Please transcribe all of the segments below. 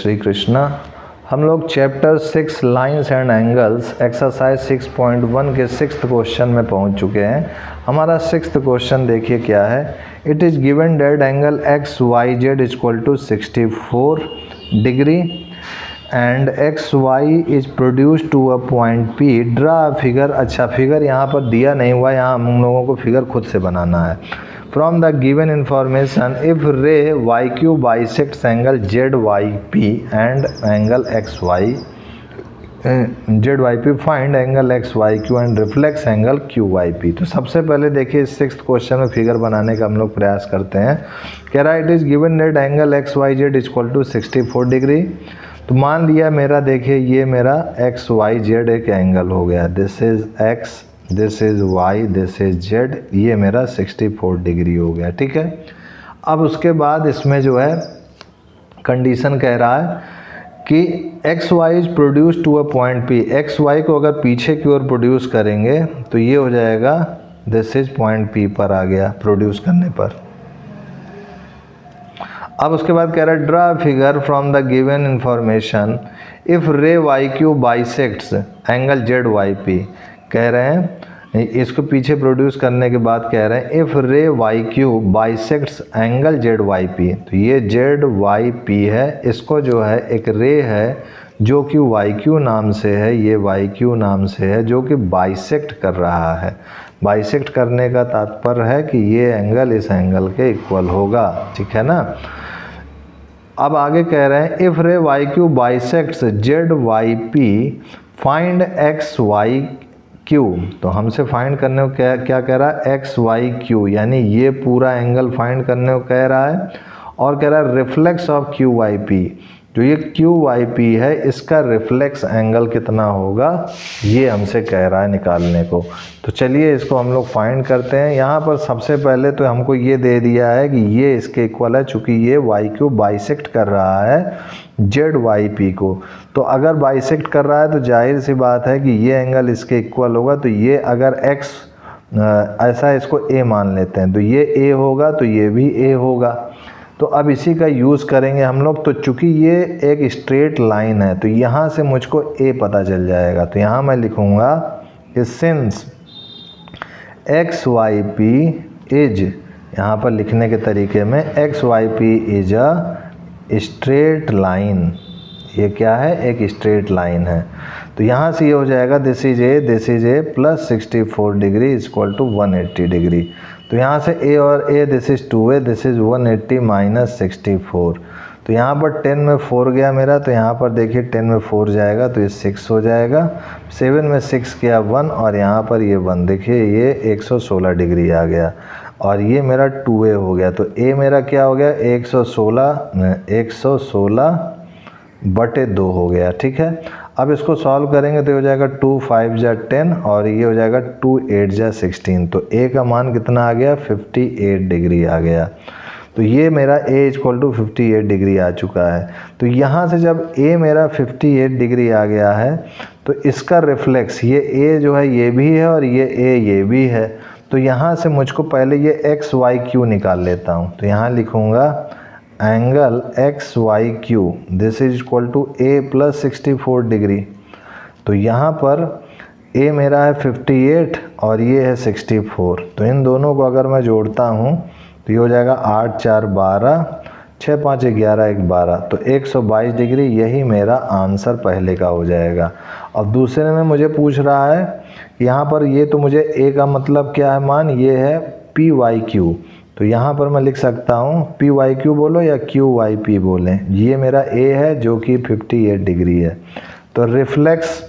श्री कृष्णा। हम लोग chapter 6 lines and angles exercise 6.1 के 6th क्वेश्चन में पहुंच चुके हैं। हमारा 6th क्वेश्चन देखिए क्या है। It is given that angle X Y Z equal to 64 degree and X Y is produced to a point P. Draw figure. अच्छा, फिगर यहाँ पर दिया नहीं हुआ, यहाँ हम लोगों को फिगर खुद से बनाना है। From the given information, if ray YQ bisects angle ZYP and angle XY, ZYP find angle XYQ and reflex angle QYP। तो सबसे पहले देखिए इस 6th क्वेश्चन में फिगर बनाने का हम लोग प्रयास करते हैं। कह रहा है it is given that angle XYZ equal to 64 degree. तो मान लिया मेरा, देखिए ये मेरा XYZ एक एंगल हो गया। This is X, this is why, this is Z, ये मेरा 64 डिग्री हो गया। ठीक है। अब उसके बाद इसमें जो है कंडीशन कह रहा है कि X Y is produced to a point P. X Y को अगर पीछे की ओर प्रोड्यूस करेंगे तो ये हो जाएगा दिस इज पॉइंट पी पर आ गया प्रोड्यूस करने पर। अब उसके बाद कह रहा है draw figure from the given information if ray Y Q bisects angle Z Y P. कह रहे हैं इसको पीछे प्रोड्यूस करने के बाद कह रहे हैं if ray Y Q bisects angle Z Y P. तो ये जेड वाई पी है, इसको जो है एक रे है जो कि वाई क्यू नाम से है, ये वाई क्यू नाम से है, जो कि बाइसेक्ट कर रहा है। बाइसेक्ट करने का तात्पर्य है कि ये एंगल इस एंगल के इक्वल होगा। ठीक है ना। अब आगे कह रहे हैं if ray Y Q bisects Z Y P find X Y Q. तो हमसे फाइंड करने को क्या कह रहा है, एक्स वाई क्यू, यानी ये पूरा एंगल फाइंड करने को कह रहा है। और कह रहा है reflex of Q Y P. जो ये क्यू वाई पी है इसका रिफ्लेक्स एंगल कितना होगा, ये हमसे कह रहा है निकालने को। तो चलिए इसको हम लोग फाइंड करते हैं। यहाँ पर सबसे पहले तो हमको ये दे दिया है कि ये इसके इक्वल है, चूँकि ये वाई क्यू बाइसेक्ट कर रहा है जेड वाई पी को। तो अगर बाइसेक्ट कर रहा है तो जाहिर सी बात है कि ये एंगल इसके इक्वल होगा। तो ये अगर एक्स ऐसा इसको ए मान लेते हैं तो ये ए होगा, तो ये भी ए होगा। तो अब इसी का यूज़ करेंगे हम लोग। तो चूँकि ये एक स्ट्रेट लाइन है तो यहाँ से मुझको ए पता चल जाएगा। तो यहाँ मैं लिखूँगा कि since X Y P is, यहाँ पर लिखने के तरीके में X Y P is a straight line. ये क्या है, एक स्ट्रेट लाइन है। तो यहाँ से ये हो जाएगा this is A plus 64 degree equal to 180 degree. तो यहाँ से ए और A, this is 2a, this is 180 minus 64। तो यहाँ पर 10 में 4 गया मेरा, तो यहाँ पर देखिए 10 में 4 जाएगा तो ये 6 हो जाएगा। 7 में 6 किया 1 और यहाँ पर ये 1, देखिए ये 116 डिग्री आ गया और ये मेरा 2a हो गया। तो a मेरा क्या हो गया, 116/2 हो गया। ठीक है। अब इसको सॉल्व करेंगे तो हो जाएगा 2 5 जा 10 और ये हो जाएगा 2 8 जा 16। तो a का मान कितना आ गया, 58 डिग्री आ गया। तो ये मेरा a इक्वल टू 58 डिग्री आ चुका है। तो यहाँ से जब a मेरा 58 डिग्री आ गया है तो इसका रिफ्लेक्स, ये a जो है ये भी है और ये a ये भी है। तो यहाँ से मुझको पहले ये एक्स वाई क्यू निकाल लेता हूँ। तो यहाँ लिखूँगा angle X Y Q this is equal to a plus 64 degree. तो यहाँ पर a मेरा है 58 और ये है 64। तो इन दोनों को अगर मैं जोड़ता हूँ तो ये हो जाएगा 8 4 12, 6 5 11 1 12। तो 122 डिग्री, यही मेरा आंसर पहले का हो जाएगा। और दूसरे में मुझे पूछ रहा है यहाँ पर, ये तो मुझे a का मतलब क्या है मान, ये है पी वाई क्यू। तो यहाँ पर मैं लिख सकता हूँ पी वाई क्यू बोलो या क्यू वाई पी बोलें, ये मेरा a है जो कि 58 डिग्री है। तो रिफ्लेक्स,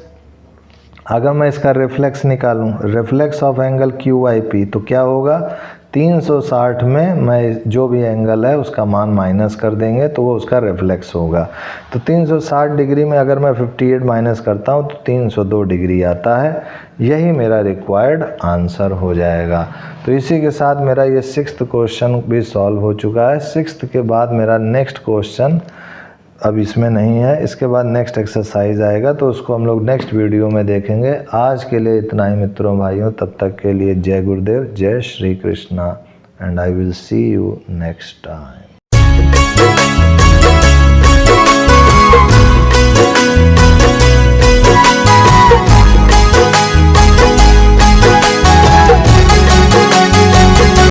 अगर मैं इसका रिफ्लेक्स निकालूँ, reflex of angle Q Y P, तो क्या होगा 360 में मैं जो भी एंगल है उसका मान माइनस कर देंगे तो वो उसका रिफ्लेक्स होगा। तो 360 डिग्री में अगर मैं 58 माइनस करता हूँ तो 302 डिग्री आता है। यही मेरा रिक्वायर्ड आंसर हो जाएगा। तो इसी के साथ मेरा ये 6th क्वेश्चन भी सॉल्व हो चुका है। 6th के बाद मेरा नेक्स्ट क्वेश्चन अब इसमें नहीं है, इसके बाद नेक्स्ट एक्सरसाइज आएगा तो उसको हम लोग नेक्स्ट वीडियो में देखेंगे। आज के लिए इतना ही मित्रों भाइयों, तब तक के लिए जय गुरुदेव, जय Shri Krishna and I will see you next time.